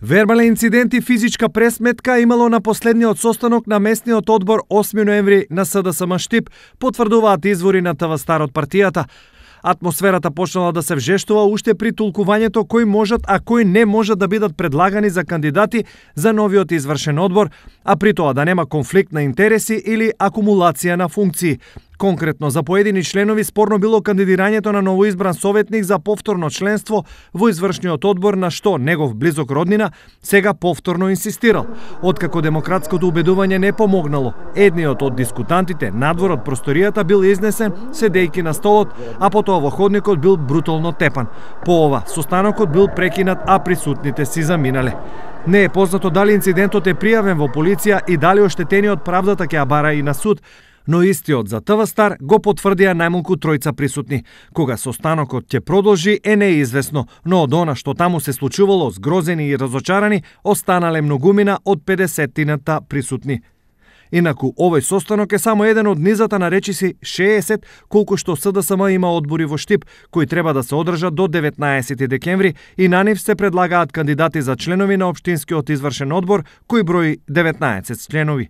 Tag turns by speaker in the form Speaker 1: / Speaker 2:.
Speaker 1: Вербален инцидент и физичка пресметка имало на последниот состанок на местниот одбор 8 ноември на СДСМ Штип, потврдуваат извори на ТВ Стар од партијата. Атмосферата почнала да се вжештува уште при толкувањето кои можат, а кои не можат да бидат предлагани за кандидати за новиот извршен одбор, а при тоа да нема конфликт на интереси или акумулација на функции. Конкретно, за поедини членови спорно било кандидирањето на новоизбран советник за повторно членство во извршниот одбор, на што негов близок роднина сега повторно инсистирал. Откако демократското убедување не помогнало, едниот од дискутантите надвор од просторијата бил изнесен седејки на столот, а потоа во ходникот бил брутално тепан. По ова, состанокот бил прекинат, а присутните си заминале. Не е познато дали инцидентот е пријавен во полиција и дали оштетениот правдата ќе ја бара и на суд, но истиот за ТВ Стар го потврдија најмалку тројца присутни. Кога состанокот ќе продолжи е неизвестно, но од она што таму се случувало, згрозени и разочарани, останале многумина од 50-тината присутни. Инаку, овој состанок е само еден од низата на речиси 60 колку што СДСМ има одбори во Штип, кои треба да се одржат до 19 декември и на нив се предлагаат кандидати за членови на општинскиот извршен одбор, кој брои 19 членови.